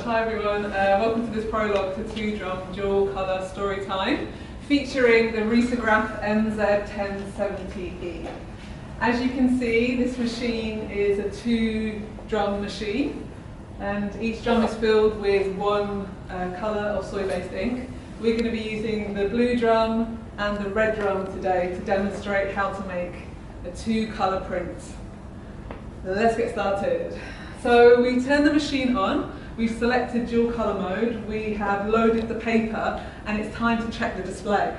Hi everyone, welcome to this prologue to 2-drum dual colour story time featuring the risograph MZ1070E. As you can see, this machine is a 2-drum machine and each drum is filled with one colour of soy-based ink. We're going to be using the blue drum and the red drum today to demonstrate how to make a 2-colour print. Let's get started. So we turn the machine on, we've selected dual colour mode, we have loaded the paper, and it's time to check the display.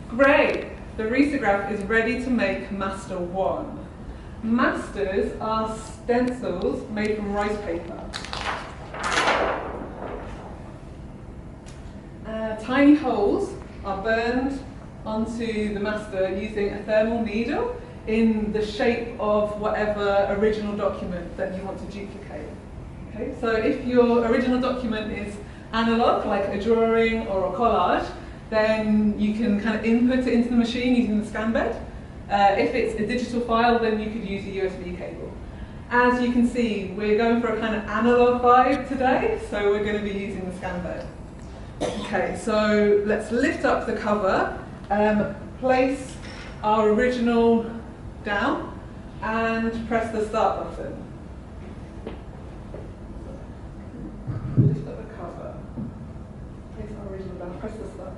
Great! The risograph is ready to make Master 1. Masters are stencils made from rice paper. Tiny holes are burned onto the master using a thermal needle in the shape of whatever original document that you want to duplicate. Okay? So if your original document is analog, like a drawing or a collage, then you can kind of input it into the machine using the scan bed. If it's a digital file, then you could use a USB cable. As you can see, we're going for a kind of analog vibe today, so we're going to be using the scan bed. Okay, so let's lift up the cover, place our original down and press the start button. Lift up the cover, place our original down, press the start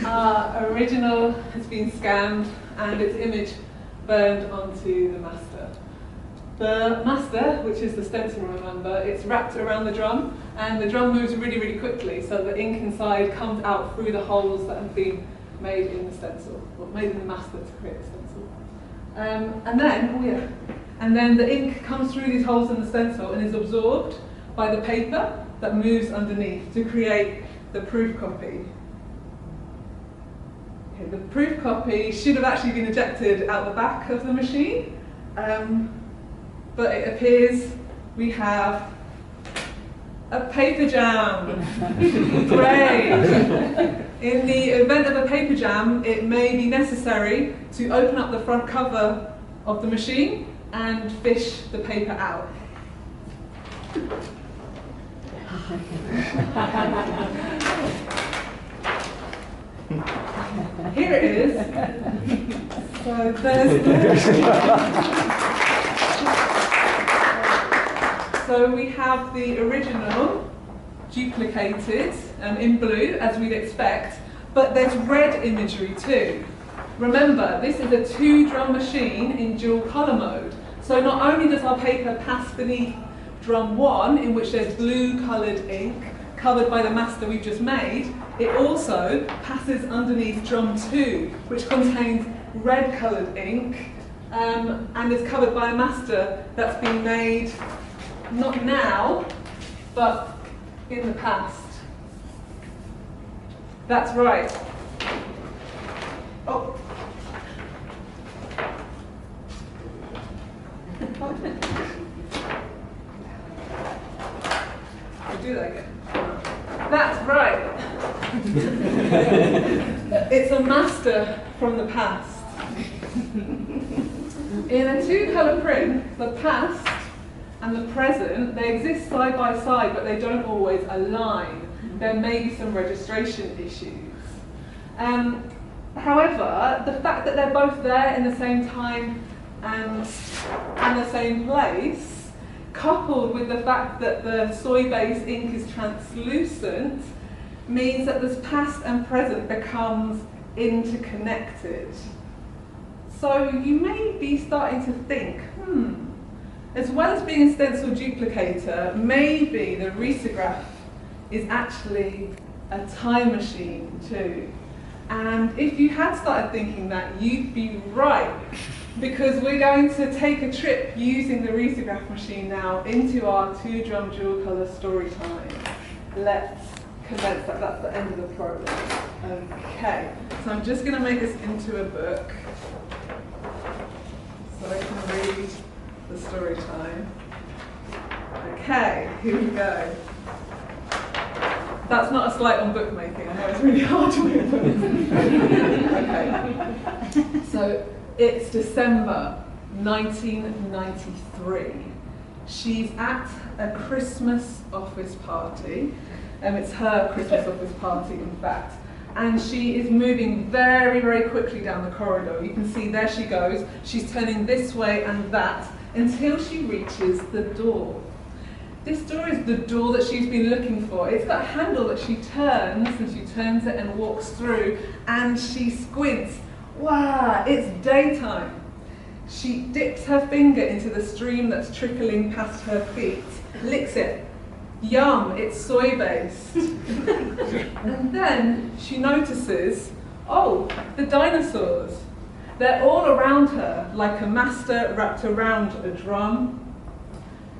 Our original has been scanned and its image burned onto the master. The master, which is the stencil, remember, it's wrapped around the drum and the drum moves really, really quickly, so the ink inside comes out through the holes that have been made in the stencil, or made in the master to create the stencil. And then the ink comes through these holes in the stencil and is absorbed by the paper that moves underneath to create the proof copy. Okay, the proof copy should have actually been ejected out the back of the machine, but it appears we have a paper jam. Great! In the event of a paper jam, it may be necessary to open up the front cover of the machine and fish the paper out. Here it is. So so we have the original duplicated in blue, as we'd expect, but there's red imagery too. Remember, this is a 2-drum machine in dual colour mode. So not only does our paper pass beneath drum 1, in which there's blue coloured ink covered by the master we've just made, it also passes underneath drum 2, which contains red coloured ink and is covered by a master that's been made not now, but in the past. That's right. Oh. Do that again. That's right. It's a master from the past. In a 2-colour print, the past and the present, they exist side by side, but they don't always align. There may be some registration issues. However, the fact that they're both there in the same time and the same place, coupled with the fact that the soy-based ink is translucent, means that this past and present becomes interconnected. So you may be starting to think, as well as being a stencil duplicator, maybe the risograph is actually a time machine too. And if you had started thinking that, you'd be right, because we're going to take a trip using the risograph machine now into our 2-drum dual colour story time. Let's commence that. That's the end of the program. Okay, so I'm just going to make this into a book so I can read the story time. Okay, here we go. That's not a slight on bookmaking. I know it's really hard to make books. Okay. So it's December 1993. She's at a Christmas office party. It's her Christmas office party, in fact. And she is moving very, very quickly down the corridor. You can see there she goes. She's turning this way and that until she reaches the door. This door is the door that she's been looking for. It's got a handle that she turns, and she turns it and walks through, and she squints. Wow, it's daytime. She dips her finger into the stream that's trickling past her feet, licks it. Yum, it's soy-based. And then she notices, oh, the dinosaurs. They're all around her, like a master wrapped around a drum.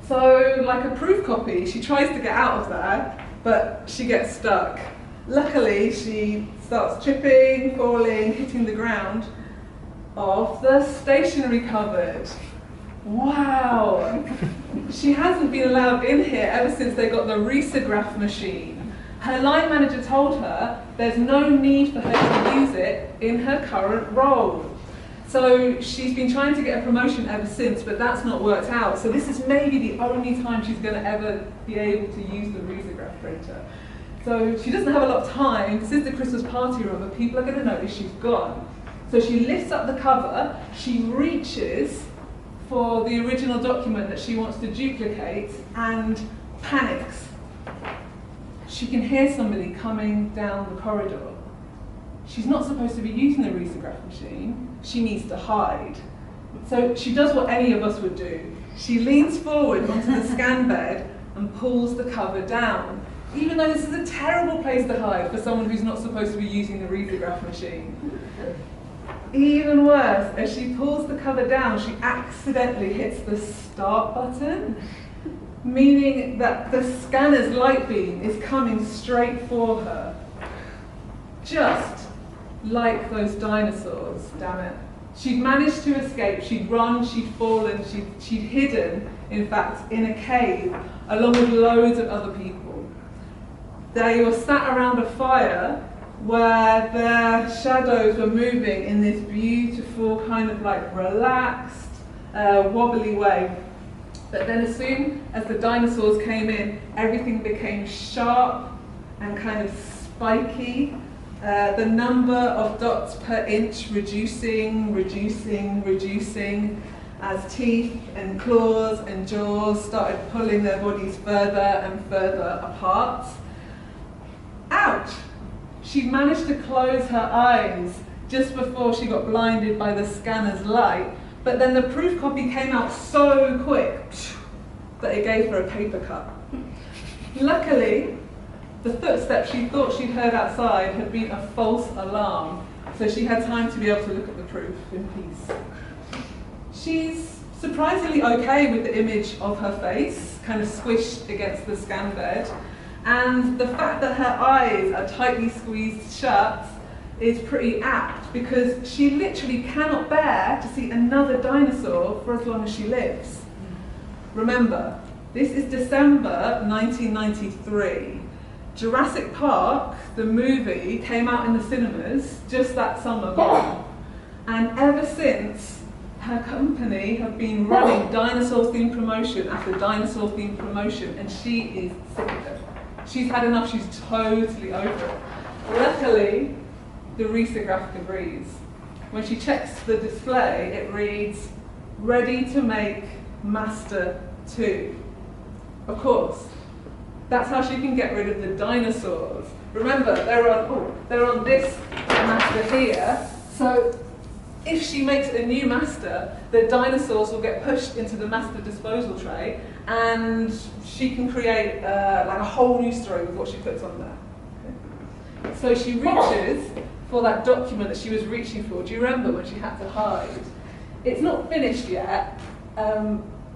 So, like a proof copy, she tries to get out of there, but she gets stuck. Luckily, she starts tripping, falling, hitting the ground off the stationery cupboard. Wow! She hasn't been allowed in here ever since they got the risograph machine. Her line manager told her there's no need for her to use it in her current role. So she's been trying to get a promotion ever since, but that's not worked out. So this is maybe the only time she's going to ever be able to use the risograph printer. So she doesn't have a lot of time. This is the Christmas party room, but people are going to notice she's gone. So she lifts up the cover, she reaches for the original document that she wants to duplicate and panics. She can hear somebody coming down the corridor. She's not supposed to be using the risograph machine. She needs to hide. So she does what any of us would do. She leans forward onto the scan bed and pulls the cover down, even though this is a terrible place to hide for someone who's not supposed to be using the risograph machine. Even worse, as she pulls the cover down, she accidentally hits the start button, meaning that the scanner's light beam is coming straight for her. Just like those dinosaurs, damn it. She'd managed to escape, she'd run, she'd fallen, she'd hidden, in fact, in a cave, along with loads of other people. They were sat around a fire where their shadows were moving in this beautiful, kind of like relaxed, wobbly way. But then as soon as the dinosaurs came in, everything became sharp and kind of spiky. The number of dots per inch reducing as teeth and claws and jaws started pulling their bodies further and further apart. Ouch! She managed to close her eyes just before she got blinded by the scanner's light, but then the proof copy came out so quick that it gave her a paper cut. Luckily, the footsteps she thought she'd heard outside had been a false alarm, so she had time to be able to look at the proof in peace. She's surprisingly okay with the image of her face, kind of squished against the scan bed, and the fact that her eyes are tightly squeezed shut is pretty apt, because she literally cannot bear to see another dinosaur for as long as she lives. Remember, this is December 1993. Jurassic Park, the movie, came out in the cinemas just that summer gone. And ever since, her company have been running dinosaur-themed promotion after dinosaur-themed promotion, and she is sick of it. She's had enough, she's totally over it. Luckily, the risograph agrees. When she checks the display, it reads, "Ready to make Master 2." Of course, That's how she can get rid of the dinosaurs. Remember, they're on this master here, so if she makes a new master, the dinosaurs will get pushed into the master disposal tray, and she can create like a whole new story with what she puts on there. Okay. So she reaches for that document that she was reaching for. Do you remember when she had to hide? It's not finished yet.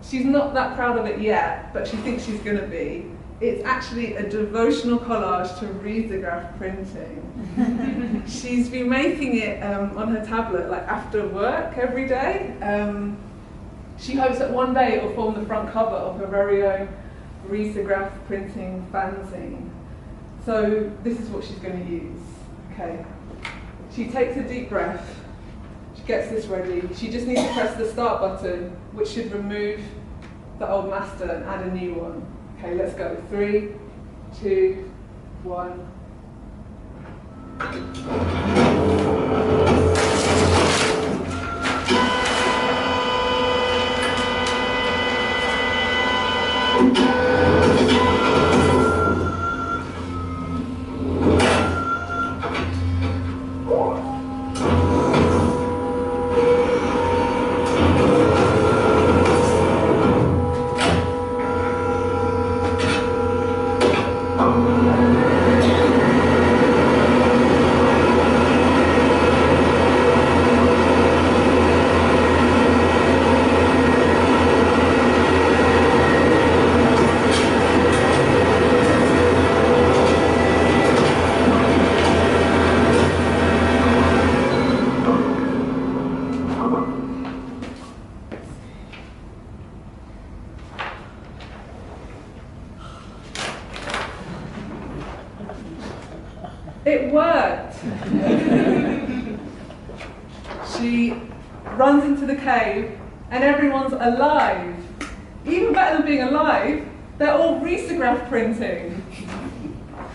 She's not that proud of it yet, but she thinks she's going to be. It's actually a devotional collage to risograph printing. She's been making it on her tablet, like after work every day. She hopes that one day it will form the front cover of her very own risograph printing fanzine. So this is what she's going to use. Okay. She takes a deep breath. She gets this ready. She just needs to press the start button, which should remove the old master and add a new one. Okay, let's go. 3, 2, 1. It worked! She runs into the cave and everyone's alive. Even better than being alive, they're all risograph printing.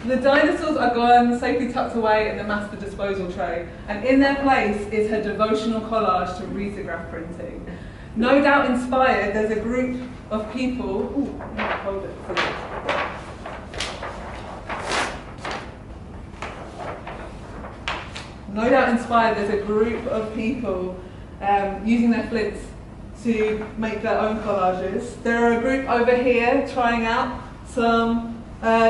The dinosaurs are gone, safely tucked away in the master disposal tray, and in their place is her devotional collage to risograph printing. No doubt inspired, there's a group of people. Ooh, hold it. No doubt inspired, there's a group of people using their flints to make their own collages. There are a group over here trying out some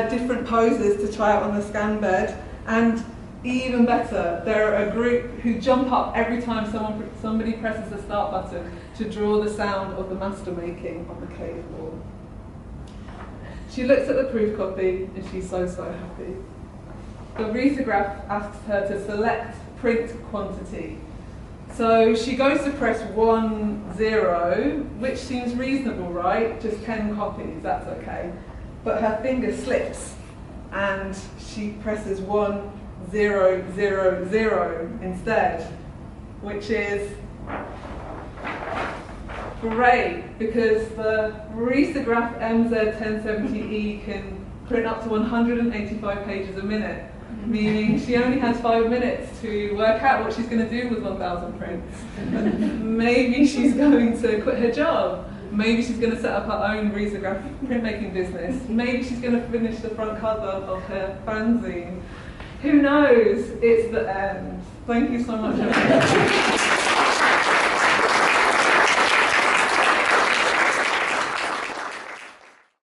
different poses to try out on the scan bed, and even better, there are a group who jump up every time somebody presses the start button to draw the sound of the master making on the cave wall. She looks at the proof copy and she's so happy. The risograph asks her to select print quantity. So she goes to press 1, 0, which seems reasonable, right? Just 10 copies, that's okay. But her finger slips and she presses 1, 0, 0, 0 instead, which is great because the risograph MZ1070E can print up to 185 pages a minute. Meaning she only has 5 minutes to work out what she's going to do with 1,000 prints. Maybe she's going to quit her job. Maybe she's going to set up her own risograph printmaking business. Maybe she's going to finish the front cover of her fanzine. Who knows? It's the end. Thank you so much.